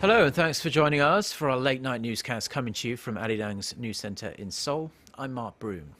Hello and thanks for joining us for our late night newscast coming to you from Arirang's news centre in Seoul. I'm Mark Broome.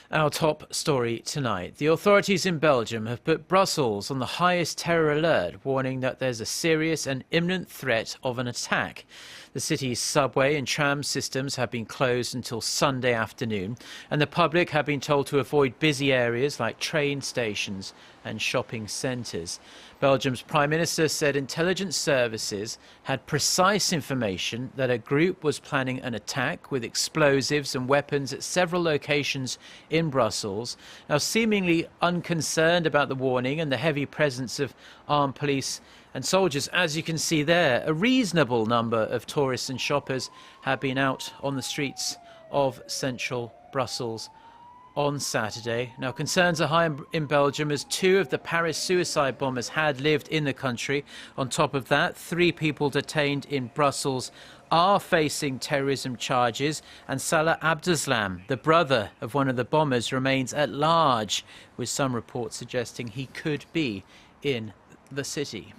Our top story tonight. The authorities in Belgium have put Brussels on the highest terror alert, warning that there's a serious and imminent threat of an attack. The city's subway and tram systems have been closed until Sunday afternoon, and the public have been told to avoid busy areas like train stations and shopping centres. Belgium's Prime Minister said intelligence services had precise information that a group was planning an attack with explosives and weapons at several locations in Brussels. Now, seemingly unconcerned about the warning and the heavy presence of armed police and soldiers, as you can see there, a reasonable number of tourists and shoppers have been out on the streets of central Brussels on Saturday. Now, concerns are high in Belgium as two of the Paris suicide bombers had lived in the country. On top of that, 3 people detained in Brussels are facing terrorism charges, and Salah Abdeslam, the brother of one of the bombers, remains at large, with some reports suggesting he could be in the city.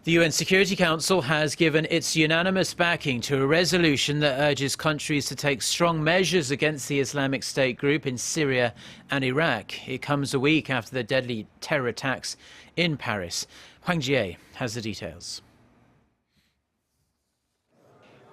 The UN Security Council has given its unanimous backing to a resolution that urges countries to take strong measures against the Islamic State group in Syria and Iraq. It comes a week after the deadly terror attacks in Paris. Hwang Jie has the details.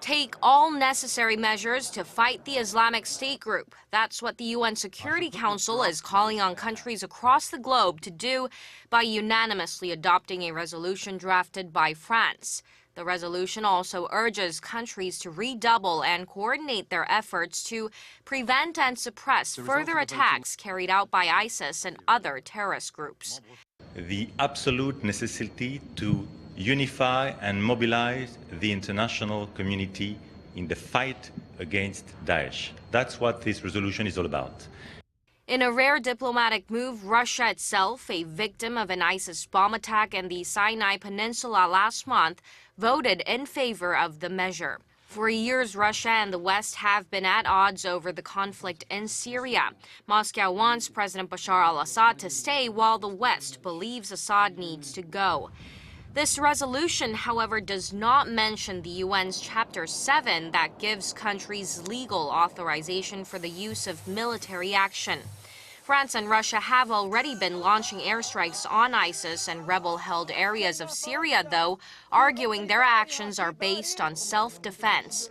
Take all necessary measures to fight the Islamic State group. That's what the UN Security Council is calling on countries across the globe to do by unanimously adopting a resolution drafted by France. The resolution also urges countries to redouble and coordinate their efforts to prevent and suppress further attacks carried out by ISIS and other terrorist groups. The absolute necessity to unify and mobilize the international community in the fight against Daesh. That's what this resolution is all about. In a rare diplomatic move, Russia itself, a victim of an ISIS bomb attack in the Sinai Peninsula last month, voted in favor of the measure. For years, Russia and the West have been at odds over the conflict in Syria. Moscow wants President Bashar al-Assad to stay, while the West believes Assad needs to go. This resolution, however, does not mention the UN's Chapter 7 that gives countries legal authorization for the use of military action. France and Russia have already been launching airstrikes on ISIS and rebel-held areas of Syria, though, arguing their actions are based on self-defense.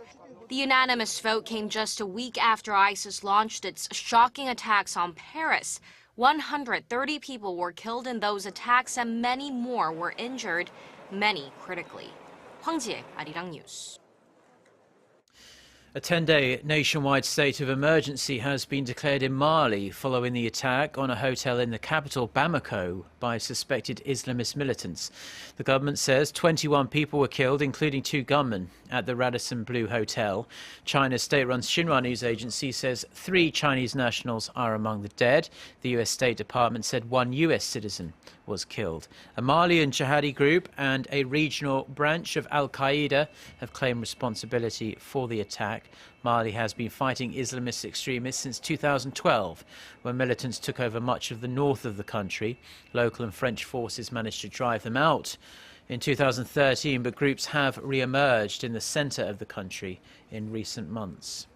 The unanimous vote came just a week after ISIS launched its shocking attacks on Paris. 130 people were killed in those attacks and many more were injured, many critically. Hwang Jie, Arirang News. A 10-day nationwide state of emergency has been declared in Mali following the attack on a hotel in the capital, Bamako, by suspected Islamist militants. The government says 21 people were killed, including 2 gunmen, at the Radisson Blu Hotel. China's state-run Xinhua news agency says 3 Chinese nationals are among the dead. The US State Department said 1 US citizen was killed. A Malian jihadi group and a regional branch of Al-Qaeda have claimed responsibility for the attack. Mali has been fighting Islamist extremists since 2012, when militants took over much of the north of the country. Local and French forces managed to drive them out in 2013, but groups have re-emerged in the centre of the country in recent months.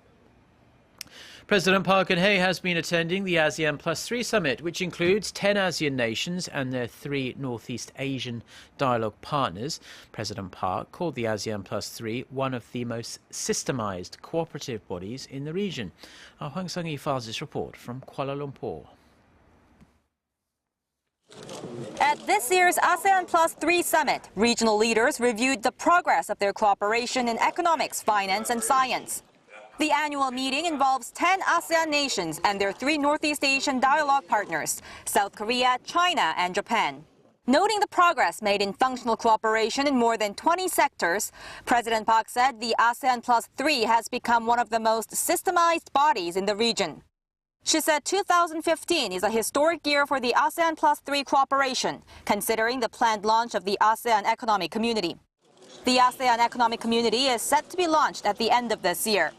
President Park Geun-hye has been attending the ASEAN Plus 3 summit, which includes 10 ASEAN nations and their 3 Northeast Asian dialogue partners. President Park called the ASEAN Plus 3 one of the most systemised cooperative bodies in the region. Our Hwang Sung-hee files this report from Kuala Lumpur. At this year's ASEAN Plus 3 summit, regional leaders reviewed the progress of their cooperation in economics, finance and science. The annual meeting involves 10 ASEAN nations and their 3 Northeast Asian dialogue partners, South Korea, China and Japan. Noting the progress made in functional cooperation in more than 20 sectors, President Park said the ASEAN Plus 3 has become one of the most systemized bodies in the region. She said 2015 is a historic year for the ASEAN Plus 3 cooperation, considering the planned launch of the ASEAN Economic Community. The ASEAN Economic Community is set to be launched at the end of this year.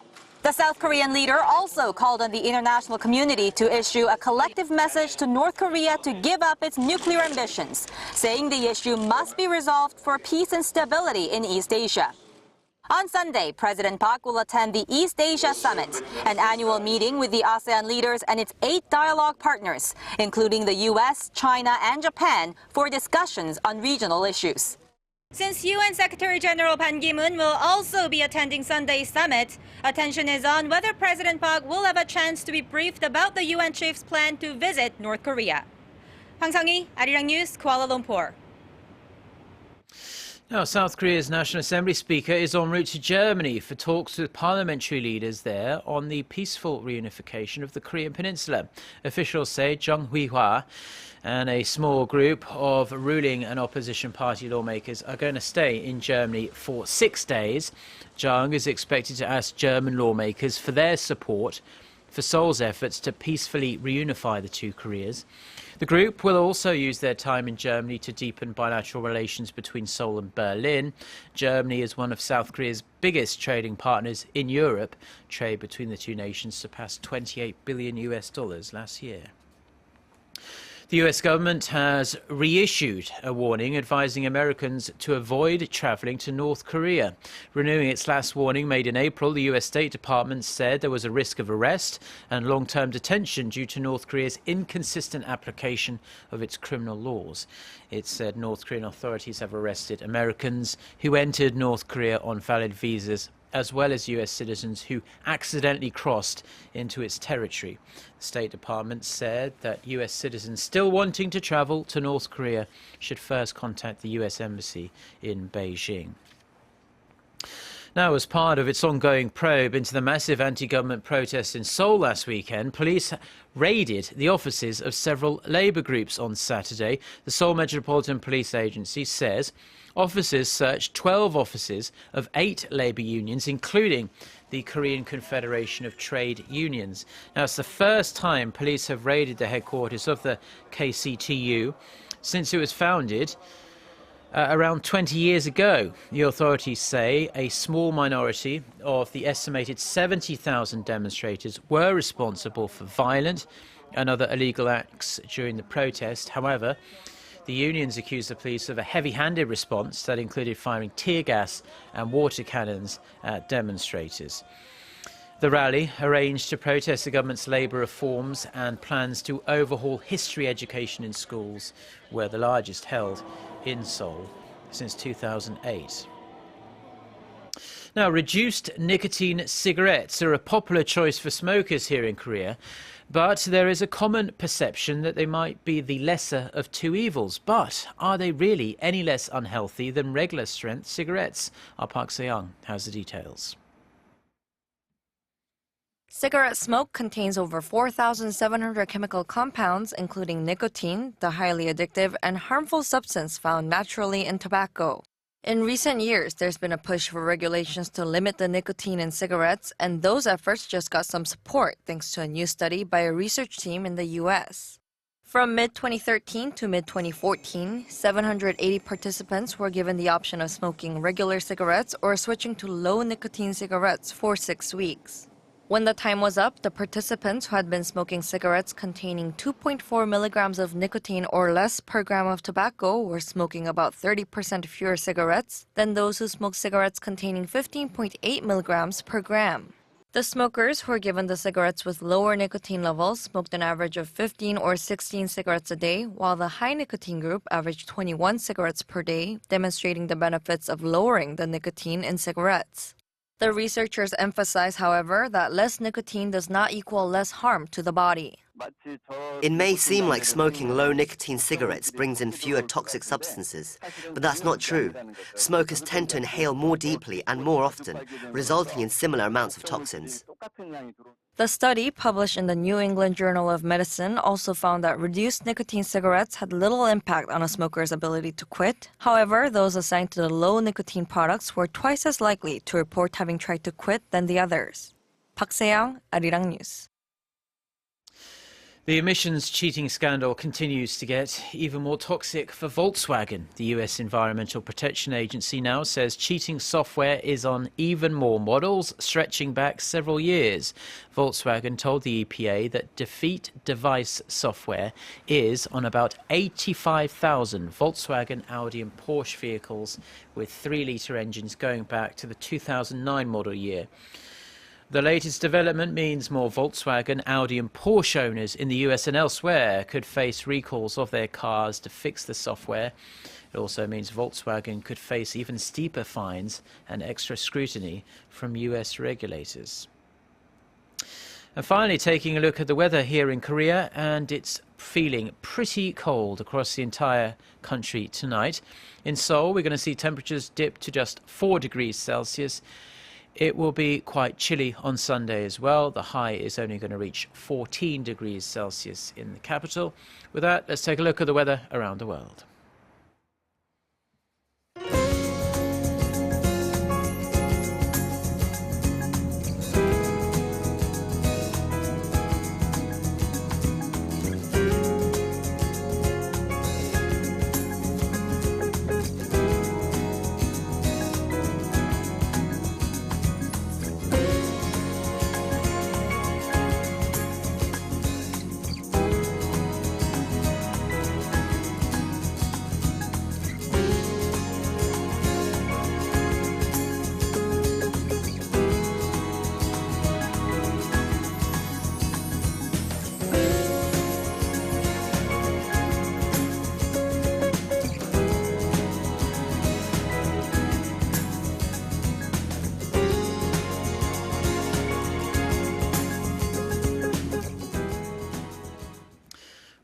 The South Korean leader also called on the international community to issue a collective message to North Korea to give up its nuclear ambitions, saying the issue must be resolved for peace and stability in East Asia. On Sunday, President Park will attend the East Asia Summit, an annual meeting with the ASEAN leaders and its 8 dialogue partners, including the U.S., China, and Japan, for discussions on regional issues. Since UN Secretary General Ban Ki-moon will also be attending Sunday's summit, attention is on whether President Park will have a chance to be briefed about the UN chief's plan to visit North Korea. Hwang Sung-hee, Arirang News, Kuala Lumpur. Now, South Korea's National Assembly Speaker is en route to Germany for talks with parliamentary leaders there on the peaceful reunification of the Korean Peninsula. Officials say Jung Hui-hwa and a small group of ruling and opposition party lawmakers are going to stay in Germany for 6 days. Jung is expected to ask German lawmakers for their support for Seoul's efforts to peacefully reunify the two Koreas. The group will also use their time in Germany to deepen bilateral relations between Seoul and Berlin. Germany is one of South Korea's biggest trading partners in Europe. Trade between the two nations surpassed $28 billion last year. The US government has reissued a warning advising Americans to avoid travelling to North Korea. Renewing its last warning made in April, the US State Department said there was a risk of arrest and long-term detention due to North Korea's inconsistent application of its criminal laws. It said North Korean authorities have arrested Americans who entered North Korea on valid visas, as well as US citizens who accidentally crossed into its territory. The State Department said that US citizens still wanting to travel to North Korea should first contact the US Embassy in Beijing. Now, as part of its ongoing probe into the massive anti-government protests in Seoul last weekend, police raided the offices of several labour groups on Saturday. The Seoul Metropolitan Police Agency says officers searched 12 offices of 8 labour unions, including the Korean Confederation of Trade Unions. Now, it's the first time police have raided the headquarters of the KCTU since it was founded around 20 years ago. The authorities say a small minority of the estimated 70,000 demonstrators were responsible for violent and other illegal acts during the protest. However, the unions accused the police of a heavy-handed response that included firing tear gas and water cannons at demonstrators. The rally, arranged to protest the government's labour reforms and plans to overhaul history education in schools, were the largest held in Seoul since 2008. Now, reduced nicotine cigarettes are a popular choice for smokers here in Korea, but there is a common perception that they might be the lesser of two evils. But are they really any less unhealthy than regular strength cigarettes? Our Park Se-young has the details. Cigarette smoke contains over 4,700 chemical compounds, including nicotine, the highly addictive and harmful substance found naturally in tobacco. In recent years, there's been a push for regulations to limit the nicotine in cigarettes, and those efforts just got some support thanks to a new study by a research team in the U.S. From mid-2013 to mid-2014, 780 participants were given the option of smoking regular cigarettes or switching to low-nicotine cigarettes for 6 weeks. When the time was up, the participants who had been smoking cigarettes containing 2.4 milligrams of nicotine or less per gram of tobacco were smoking about 30% fewer cigarettes than those who smoked cigarettes containing 15.8 milligrams per gram. The smokers who were given the cigarettes with lower nicotine levels smoked an average of 15 or 16 cigarettes a day, while the high nicotine group averaged 21 cigarettes per day, demonstrating the benefits of lowering the nicotine in cigarettes. The researchers emphasize, however, that less nicotine does not equal less harm to the body. It may seem like smoking low-nicotine cigarettes brings in fewer toxic substances, but that's not true. Smokers tend to inhale more deeply and more often, resulting in similar amounts of toxins. The study, published in the New England Journal of Medicine, also found that reduced nicotine cigarettes had little impact on a smoker's ability to quit. However, those assigned to the low-nicotine products were twice as likely to report having tried to quit than the others. Park Se-young, Arirang News. The emissions cheating scandal continues to get even more toxic for Volkswagen. The US Environmental Protection Agency now says cheating software is on even more models, stretching back several years. Volkswagen told the EPA that defeat device software is on about 85,000 Volkswagen, Audi and Porsche vehicles with 3-litre engines going back to the 2009 model year. The latest development means more Volkswagen, Audi and Porsche owners in the US and elsewhere could face recalls of their cars to fix the software. It also means Volkswagen could face even steeper fines and extra scrutiny from US regulators. And finally, taking a look at the weather here in Korea, and it's feeling pretty cold across the entire country tonight. In Seoul, we're going to see temperatures dip to just 4 degrees Celsius. It will be quite chilly on Sunday as well. The high is only going to reach 14 degrees Celsius in the capital. With that, let's take a look at the weather around the world.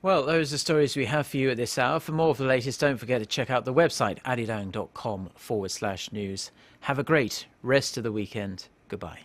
Well, those are the stories we have for you at this hour. For more of the latest, don't forget to check out the website arirang.com/news. Have a great rest of the weekend. Goodbye.